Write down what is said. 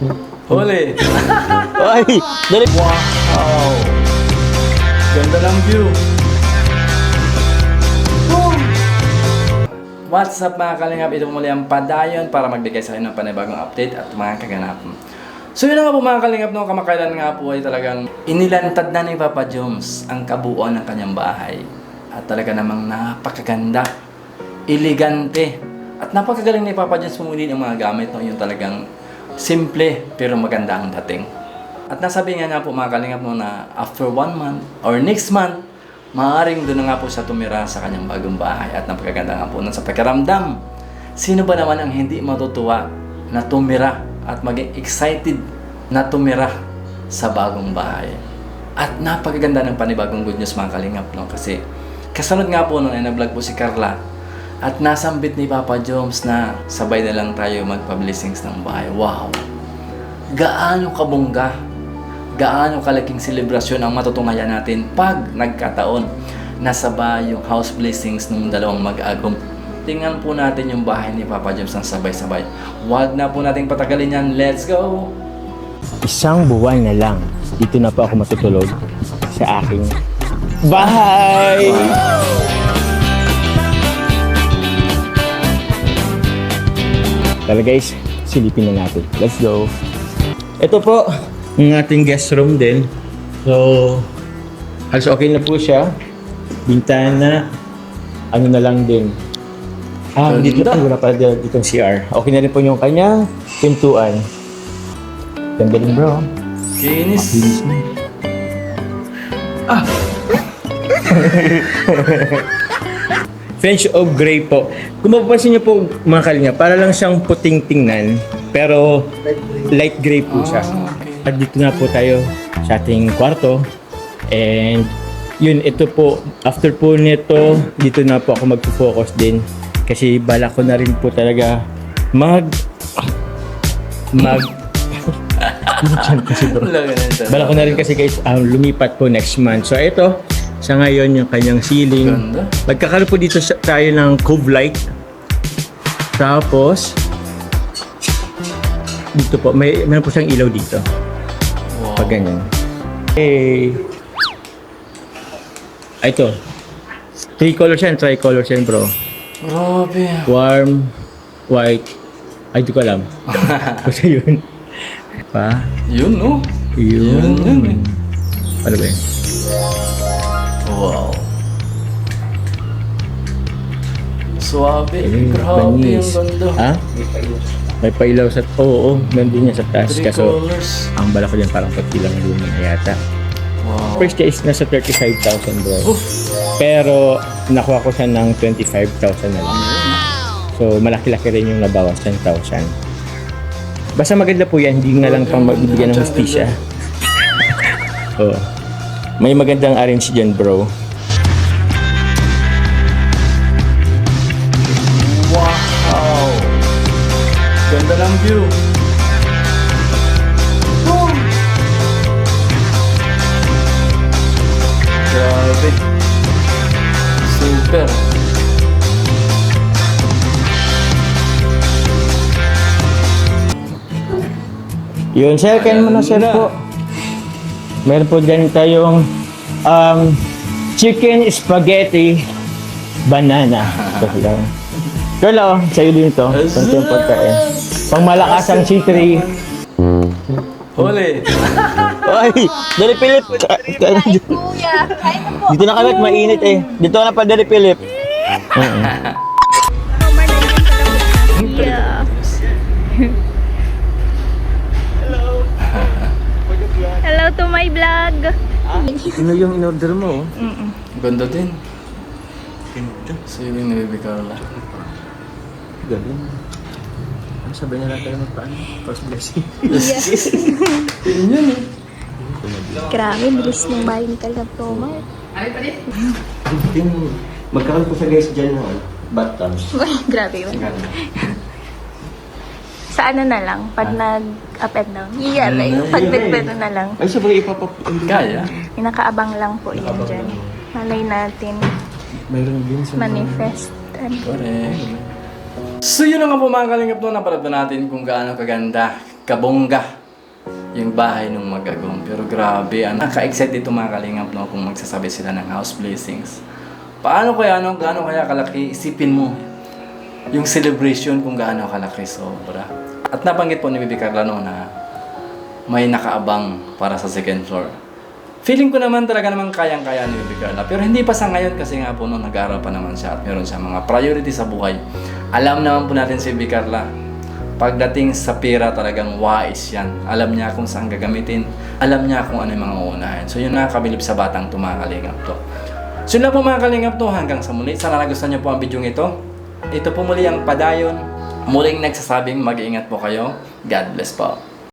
Huli! Ay! Dali! Wow! Ganda ng view! What's up mga kalingap? Ito muli ang Padayon para magbigay sa inyo ng panibagong update at mga kaganapan. So yun nga po mga kalingap, no, kamakailan nga po ay talagang inilantad na ni Papa Joms ang kabuuan ng kanyang bahay. At talaga namang napakaganda, elegante, at napakagaling ni Papa Joms pumili ng mga gamit, no, yung talagang simple pero maganda ang dating. At nasabi nga po mga kalingap, no, na after 1 month or next month, maaaring doon na nga po siya tumira sa kanyang bagong bahay at napakaganda nga po nun sa pakiramdam. Sino ba naman ang hindi matutuwa na tumira at maging excited na tumira sa bagong bahay? At napakaganda ng panibagong good news mga kalingap, no? Kasi kasunod nga po nun ay nag-vlog po si Carla at nasambit ni Papa Joms na sabay na lang tayo magpa-blessings ng bahay. Wow! Gaano kabongga, gaano kalaking selebrasyon ang matutungayan natin pag nagkataon na sabay yung house blessings ng dalawang mag-agong. Tingnan po natin yung bahay ni Papa Joms ng sabay-sabay. Huwag na po nating patagalin yan. Let's go! 1 buwan na lang, dito na po ako matutulog sa aking bahay! Tara guys, silipin na natin. Let's go! Ito po, ang ating guest room din. So, halos okay na po siya. Bintana, ano na lang din. Dito na, wala pala dito ang CR. Okay na rin po yung kanya, pintuan. Ganda din bro. Kinis! Bilis na. French of Grey po. Kung mapapansin niyo po mga kalinga, para lang siyang puting tingnan, pero light gray po siya. Okay. At dito na po tayo sa ating kwarto. And yun, ito po, after po nito, dito na po ako mag-focus din. Kasi bala ko na rin po talaga bala ko na rin kasi guys, lumipat po next month. So ito, sa ngayon yung kanyang ceiling. Ganda. Magkakaroon po dito tayo ng cove light. Tapos, dito po, meron po siyang ilaw dito. Wow. Pag ganyan. Okay. Ito. 3 colors yan, tricolors yan bro. Grabe. Warm, white. Ay, di ko alam. Kasi yun. Pa? Yun, no? Yun. Yun. Ano ba yun? Wow. Suabe. Ayun, Grabe yung banis. ganda. Ha? May pailaw sa... Oo, nandun yan sa taas. 3 Kaso, colors. ang bala ko dyan parang pati lang lumin na yata. Wow. First day is nasa 35,000 bro. Oof. Pero, nakuha ko siya ng 25,000 na lang. So, malaki-laki rin yung nabawas, 10,000. Basta maganda po yan, hindi nga lang pang magbibigyan ng hustisya. Oo. May magandang arrange dyan bro. Wow. Ganda ng view. Grabe. Super. Yun, sir, kain mo na sir po. Meron po dyan tayong chicken spaghetti banana. Ito lang. Carla, sa'yo din ito. Kunti yung pagkain. Pang malakas ang C3. Huli. Ay, Dali Philip. Kuya, kain na po. Dito na kami at mainit eh. Dito na pa Dali Philip. Yeah. Hello to my vlog. Ano yung in-order mo? Ganda din. So yun yung Baby Carla. Galing. Ano sabi na lang tayo magpaano? First blessing. Yun yun eh. Grabe, bilis ng bahay ni Kalab Tomar. Magkaroon po siya guys dyan ng bathtub. Grabe yun. Sa ano na lang, pag nag-up and down. Yeah, like, pag nagpeno na lang. Ay, sabay ipapap... Kaya? Nakaabang lang po yun dyan. Malay natin. Mayroon din sa... Manifest. Correct. So yun na nga po mga kalingap, no, naparad na natin kung gaano kaganda, kabongga yung bahay ng Magagong. Pero grabe, naka-excite dito mga kalingap, no, kung magsasabi sila ng house blessings. Paano kaya, gaano kaya kalaki? Isipin mo yung celebration kung gaano kalaki, sobra. At nabanggit po ni Bibi Carla, no, na may nakaabang para sa second floor. Feeling ko naman talaga namang kayang-kaya ni Bibi Carla. Pero hindi pa sa ngayon kasi nga po no, nag-aaral pa naman siya at meron siya mga priority sa buhay. Alam naman po natin si Bibi Carla, pagdating sa pera talagang wise yan. Alam niya kung saan gagamitin. Alam niya kung ano yung mga uunahin. So yun nakakabilib sa batang to mga kalingap to. So yun lang po mga kalingap to. Hanggang sa muli. Sana nagustuhan niyo po ang video ito. Ito po muli ang Padayon. Muling nagsasabing mag-iingat po kayo. God bless po.